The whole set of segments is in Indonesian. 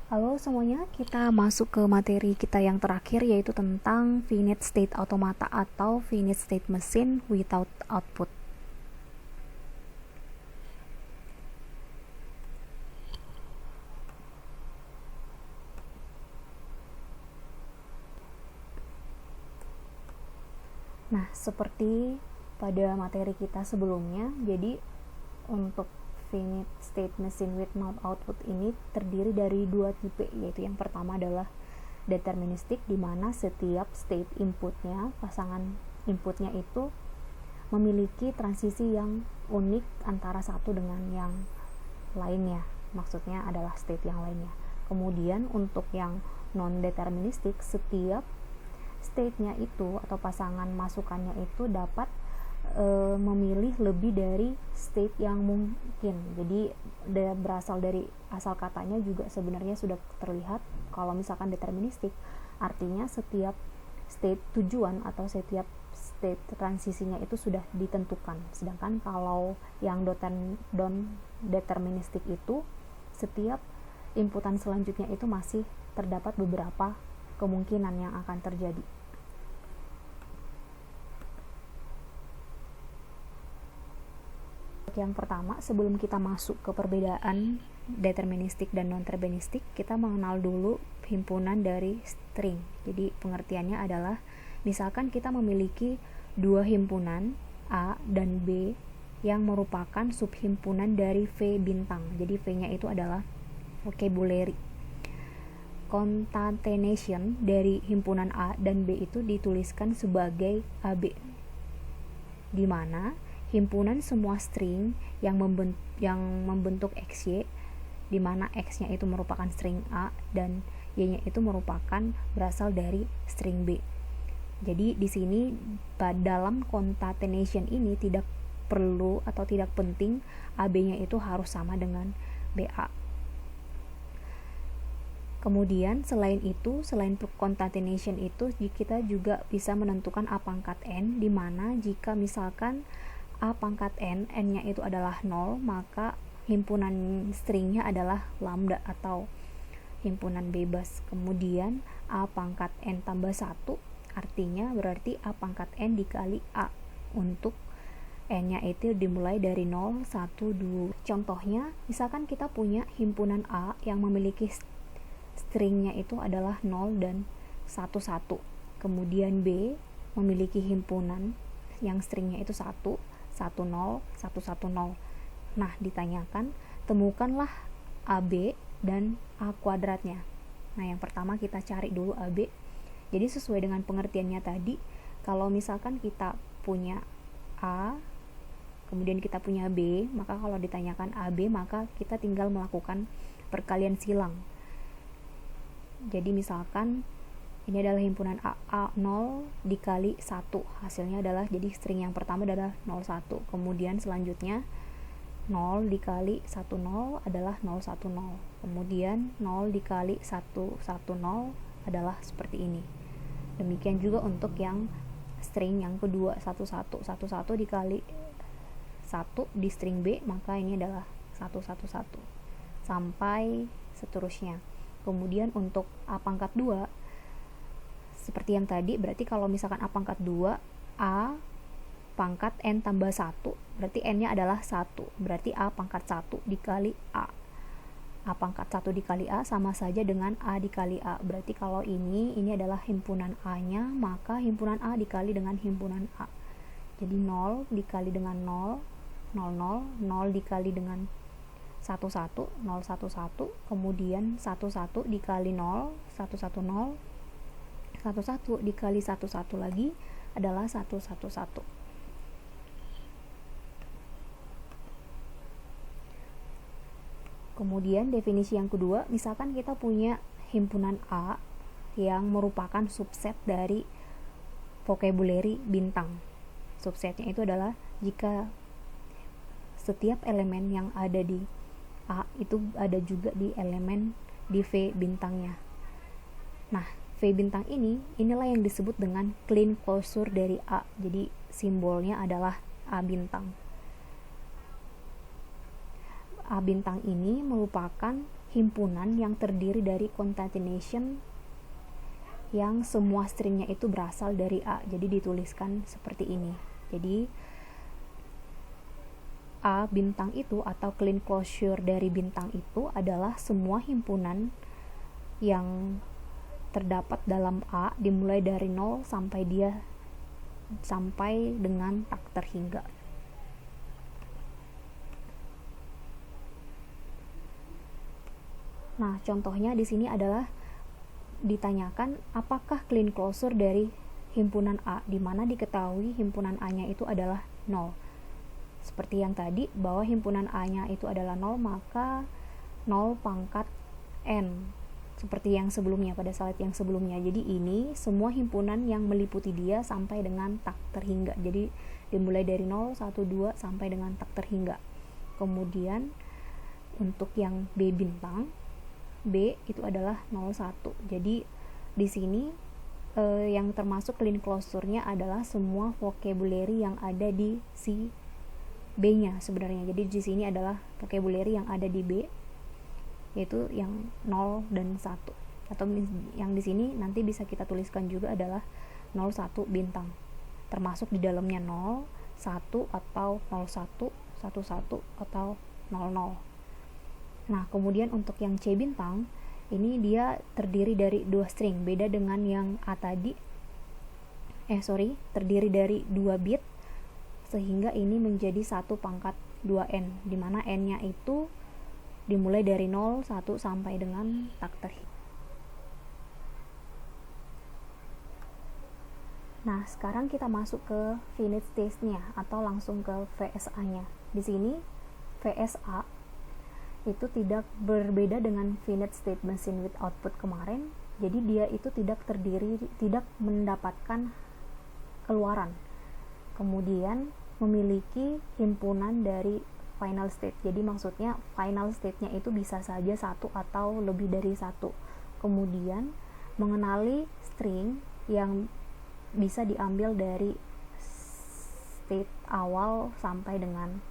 Halo semuanya, kita masuk ke materi kita yang terakhir, yaitu tentang finite state automata atau finite state machine without output. Nah, seperti pada materi kita sebelumnya, jadi untuk finite state machine without output ini terdiri dari dua tipe, yaitu yang pertama adalah deterministik, di mana setiap state inputnya, pasangan inputnya itu memiliki transisi yang unik antara satu dengan yang lainnya, maksudnya adalah state yang lainnya. Kemudian untuk yang non deterministik, setiap state-nya itu atau pasangan masukannya itu dapat memilih lebih dari state yang mungkin. Jadi berasal dari asal katanya juga sebenarnya sudah terlihat. Kalau misalkan deterministik, artinya setiap state tujuan atau setiap state transisinya itu sudah ditentukan. Sedangkan kalau yang deterministik itu, setiap inputan selanjutnya itu masih terdapat beberapa kemungkinan yang akan terjadi. Yang pertama, sebelum kita masuk ke perbedaan deterministik dan non-deterministik, kita mengenal dulu himpunan dari string. Jadi pengertiannya adalah, misalkan kita memiliki dua himpunan A dan B yang merupakan subhimpunan dari V bintang. Jadi V-nya itu adalah vocabulary. Concatenation dari himpunan A dan B itu dituliskan sebagai AB, di mana himpunan semua string yang membentuk XY, di mana X-nya itu merupakan string A dan Y-nya itu merupakan berasal dari string B. Jadi di sini dalam concatenation ini tidak perlu atau tidak penting AB-nya itu harus sama dengan BA. Kemudian selain concatenation itu, kita juga bisa menentukan A pangkat N, di mana jika misalkan A pangkat N, N-nya itu adalah 0, maka himpunan stringnya adalah lambda atau himpunan bebas. Kemudian A pangkat N tambah 1, artinya berarti A pangkat N dikali A, untuk N-nya itu dimulai dari 0, 1, 2. Contohnya, misalkan kita punya himpunan A yang memiliki stringnya itu adalah 0 dan 1, 1. Kemudian B memiliki himpunan yang stringnya itu 1, 1, 0, 1, 1, 0. Nah, ditanyakan, temukanlah AB dan A kuadratnya. Nah, yang pertama kita cari dulu AB. Jadi sesuai dengan pengertiannya tadi, kalau misalkan kita punya A, kemudian kita punya B, maka kalau ditanyakan AB, maka kita tinggal melakukan perkalian silang. Jadi misalkan ini adalah himpunan A 0 dikali 1, hasilnya adalah, jadi string yang pertama adalah 0, 1. Kemudian selanjutnya 0 dikali 1, 0 adalah 0, 1, 0. Kemudian 0 dikali 1, 1, 0 adalah seperti ini. Demikian juga untuk yang string yang kedua, 1, 1. 1, 1 dikali 1 di string B, maka ini adalah 1, 1, 1. Sampai seterusnya. Kemudian untuk A pangkat 2, seperti yang tadi, berarti kalau misalkan A pangkat 2, A pangkat N tambah 1, berarti N-nya adalah 1, berarti A pangkat 1 dikali A. A pangkat 1 dikali A sama saja dengan A dikali A, berarti kalau ini adalah himpunan A-nya, maka himpunan A dikali dengan himpunan A. Jadi 0 dikali dengan 0, 0, 0, 0 dikali dengan 1, 1, 0, 1, 1, kemudian 1, 1 dikali 0, 1, 1, 0, 1, 1 dikali 1, 1 lagi adalah 1, 1, 1. Kemudian definisi yang kedua, misalkan kita punya himpunan A yang merupakan subset dari vocabulary bintang. Subsetnya itu adalah jika setiap elemen yang ada di A itu ada juga di elemen di V bintangnya. Nah, V bintang inilah yang disebut dengan clean closure dari A. Jadi simbolnya adalah A bintang. A bintang ini merupakan himpunan yang terdiri dari concatenation yang semua stringnya itu berasal dari A. Jadi dituliskan seperti ini. Jadi A bintang itu atau clean closure dari bintang itu adalah semua himpunan yang terdapat dalam A dimulai dari 0 sampai dengan tak terhingga. Nah, contohnya di sini adalah ditanyakan apakah clean closure dari himpunan A, di mana diketahui himpunan A-nya itu adalah 0. Seperti yang tadi, bahwa himpunan A-nya itu adalah 0, maka 0 pangkat N. Seperti yang sebelumnya, pada slide yang sebelumnya. Jadi ini semua himpunan yang meliputi dia sampai dengan tak terhingga. Jadi dimulai dari 0, 1, 2 sampai dengan tak terhingga. Kemudian untuk yang B bintang, B itu adalah 01. Jadi di sini yang termasuk clean closure-nya adalah semua vocabulary yang ada di si B-nya sebenarnya. Jadi di sini adalah vocabulary yang ada di B, yaitu yang 0 dan 1. Atau yang di sini nanti bisa kita tuliskan juga adalah 01 bintang. Termasuk di dalamnya 0, 1 atau 01, 11 atau 00. Nah, kemudian untuk yang C bintang, ini dia terdiri dari 2 string, beda dengan yang A tadi. Terdiri dari 2 bit, sehingga ini menjadi 1 pangkat 2N, di mana N-nya itu dimulai dari 0, 1 sampai dengan tak terhingga. Nah, sekarang kita masuk ke finite state-nya atau langsung ke VSA-nya. Di sini VSA itu tidak berbeda dengan finite state machine with output kemarin. Jadi dia itu tidak mendapatkan keluaran. Kemudian memiliki himpunan dari final state. Jadi maksudnya final state-nya itu bisa saja 1 atau lebih dari 1. Kemudian mengenali string yang bisa diambil dari state awal sampai dengan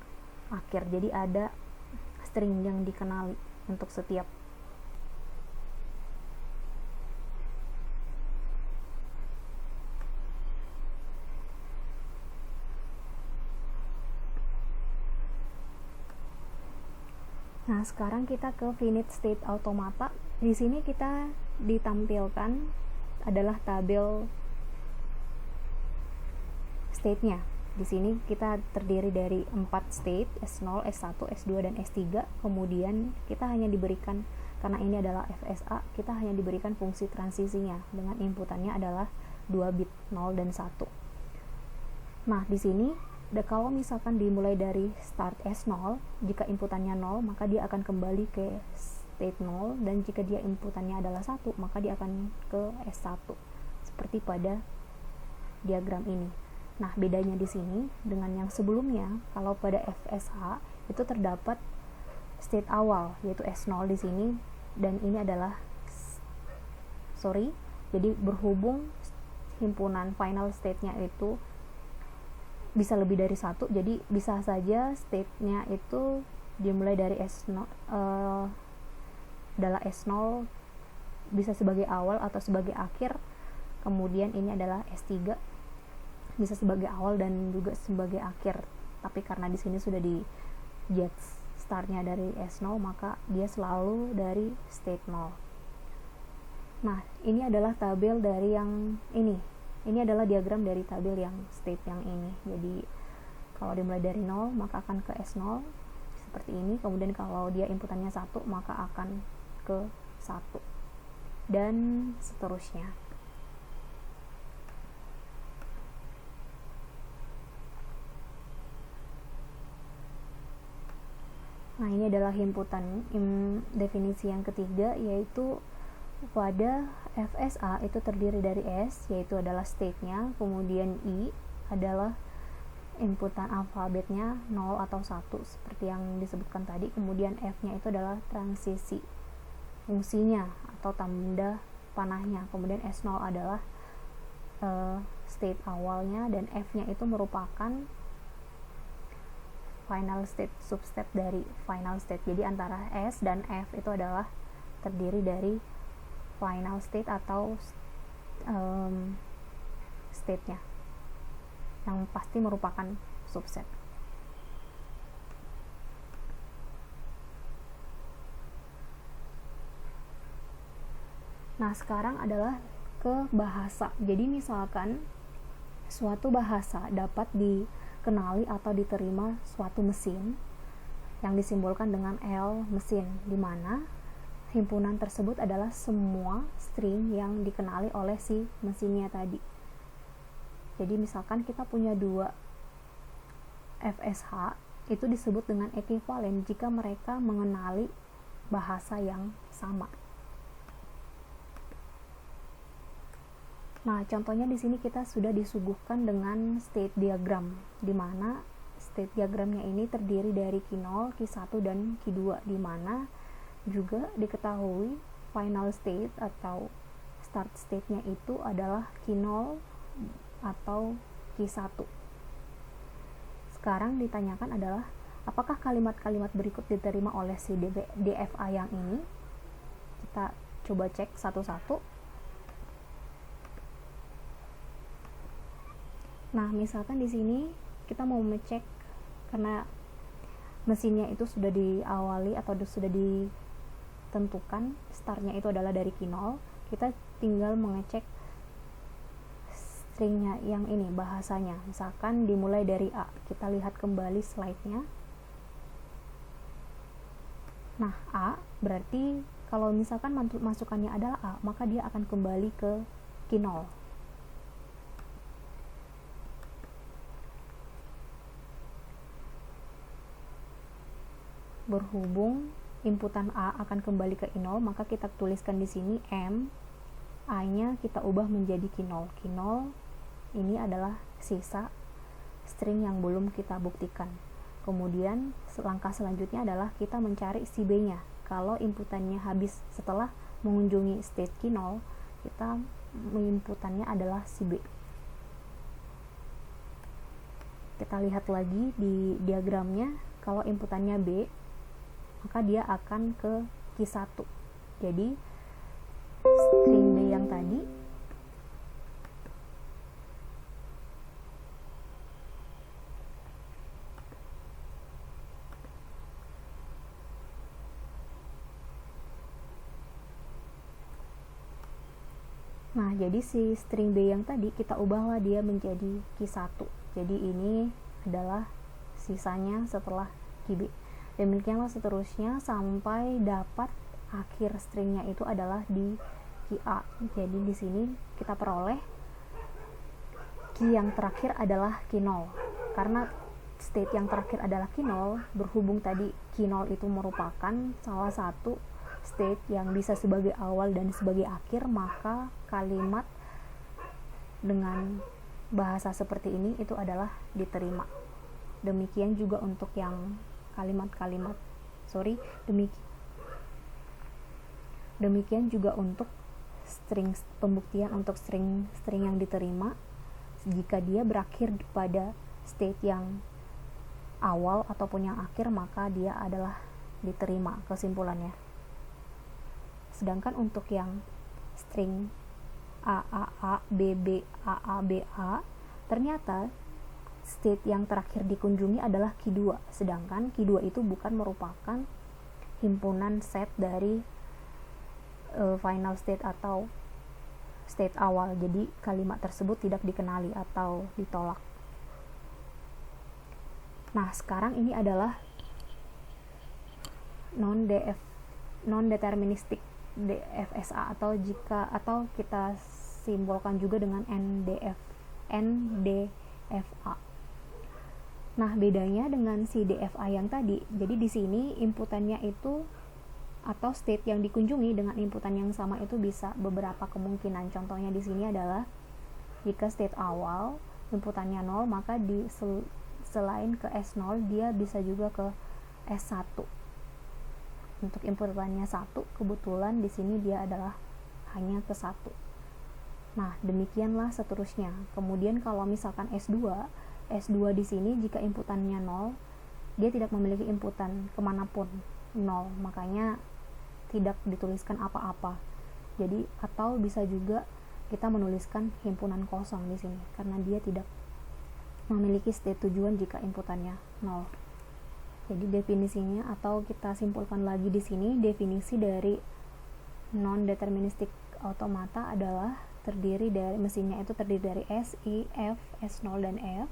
akhir. Jadi ada string yang dikenali untuk setiap. Nah, sekarang kita ke finite state automata. Di sini kita ditampilkan adalah tabel state-nya. Di sini kita terdiri dari 4 state, S0, S1, S2, dan S3. Kemudian kita hanya diberikan, karena ini adalah FSA, kita hanya diberikan fungsi transisinya dengan inputannya adalah 2 bit, 0 dan 1. Nah, di sini kalau misalkan dimulai dari start S0, jika inputannya 0, maka dia akan kembali ke state 0, dan jika dia inputannya adalah 1, maka dia akan ke S1. Seperti pada diagram ini. Nah, bedanya di sini dengan yang sebelumnya, kalau pada FSA itu terdapat state awal yaitu S0 di sini, dan ini adalah jadi berhubung himpunan final state-nya itu bisa lebih dari 1, jadi bisa saja state-nya itu dimulai dari S0 adalah S0 bisa sebagai awal atau sebagai akhir. Kemudian ini adalah S3 bisa sebagai awal dan juga sebagai akhir, tapi karena di sini sudah di get startnya dari S0, maka dia selalu dari state 0. Nah, ini adalah tabel dari yang ini adalah diagram dari tabel yang state yang ini. Jadi kalau dimulai dari 0 maka akan ke S0 seperti ini, kemudian kalau dia inputannya 1 maka akan ke 1 dan seterusnya. Nah, ini adalah himpunan definisi yang ketiga, yaitu pada FSA itu terdiri dari S, yaitu adalah state-nya, kemudian I adalah inputan alfabetnya 0 atau 1 seperti yang disebutkan tadi, kemudian F-nya itu adalah transisi fungsinya atau tanda panahnya, kemudian S0 adalah state awalnya, dan F-nya itu merupakan final state, substate dari final state. Jadi antara S dan F itu adalah terdiri dari final state atau state-nya yang pasti merupakan subset. Nah, sekarang adalah ke bahasa. Jadi misalkan suatu bahasa dapat dikenali atau diterima suatu mesin yang disimbolkan dengan L mesin, di mana himpunan tersebut adalah semua string yang dikenali oleh si mesinnya tadi. Jadi misalkan kita punya dua FSH, itu disebut dengan ekuivalen jika mereka mengenali bahasa yang sama. Nah, contohnya di sini kita sudah disuguhkan dengan state diagram, di mana state diagramnya ini terdiri dari Q0, Q1 dan Q2, di mana juga diketahui final state atau start state-nya itu adalah Q0 atau Q1. Sekarang ditanyakan adalah apakah kalimat-kalimat berikut diterima oleh si DFA yang ini? Kita coba cek satu-satu. Nah, misalkan di sini kita mau ngecek karena mesinnya itu sudah diawali atau sudah ditentukan startnya itu adalah dari Q0, kita tinggal mengecek stringnya yang ini, bahasanya. Misalkan dimulai dari A, kita lihat kembali slide-nya. Nah, A berarti kalau misalkan masukannya adalah A, maka dia akan kembali ke Q0. Berhubung inputan A akan kembali ke I0, maka kita tuliskan di sini M, A-nya kita ubah menjadi Q0. Q0 ini adalah sisa string yang belum kita buktikan. Kemudian langkah selanjutnya adalah kita mencari si B-nya. Kalau inputannya habis setelah mengunjungi state Q0, kita inputannya adalah si B. Kita lihat lagi di diagramnya, kalau inputannya B, maka dia akan ke Q1. Jadi string B yang tadi Nah, jadi si string B yang tadi kita ubahlah dia menjadi Q1. Jadi ini adalah sisanya setelah QB. Demikianlah seterusnya sampai dapat akhir stringnya itu adalah di QA. Jadi di sini kita peroleh key yang terakhir adalah Q0. Karena state yang terakhir adalah Q0, berhubung tadi Q0 itu merupakan salah satu state yang bisa sebagai awal dan sebagai akhir, maka kalimat dengan bahasa seperti ini itu adalah diterima. Demikian juga untuk yang demikian juga untuk string pembuktian untuk string yang diterima. Jika dia berakhir pada state yang awal ataupun yang akhir, maka dia adalah diterima kesimpulannya. Sedangkan untuk yang string AAA, BB, AABA, ternyata state yang terakhir dikunjungi adalah Q2, sedangkan Q2 itu bukan merupakan himpunan set dari final state atau state awal. Jadi kalimat tersebut tidak dikenali atau ditolak. Nah, sekarang ini adalah non-deterministic DFSA atau kita simbolkan juga dengan NDFA. Nah, bedanya dengan si DFA yang tadi, jadi di sini inputannya itu atau state yang dikunjungi dengan inputan yang sama itu bisa beberapa kemungkinan. Contohnya di sini adalah jika state awal inputannya 0, maka selain ke S0 dia bisa juga ke S1. Untuk inputannya 1, kebetulan di sini dia adalah hanya ke 1. Nah, demikianlah seterusnya. Kemudian kalau misalkan S2 di sini jika inputannya 0, dia tidak memiliki inputan kemanapun, nol, makanya tidak dituliskan apa-apa. Jadi atau bisa juga kita menuliskan himpunan kosong di sini karena dia tidak memiliki state tujuan jika inputannya nol. Jadi definisinya, atau kita simpulkan lagi di sini, definisi dari non deterministic automata adalah mesinnya itu terdiri dari S, I, F, S0 dan F,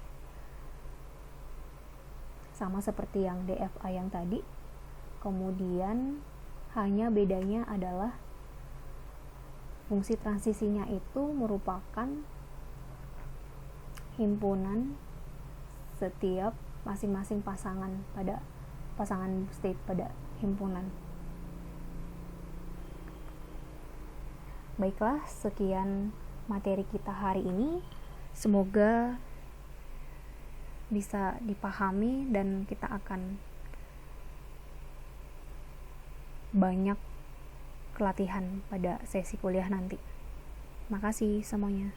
sama seperti yang DFA yang tadi. Kemudian hanya bedanya adalah fungsi transisinya itu merupakan himpunan setiap masing-masing pasangan state pada himpunan. Baiklah, sekian materi kita hari ini. Semoga bisa dipahami dan kita akan banyak latihan pada sesi kuliah nanti. Makasih semuanya.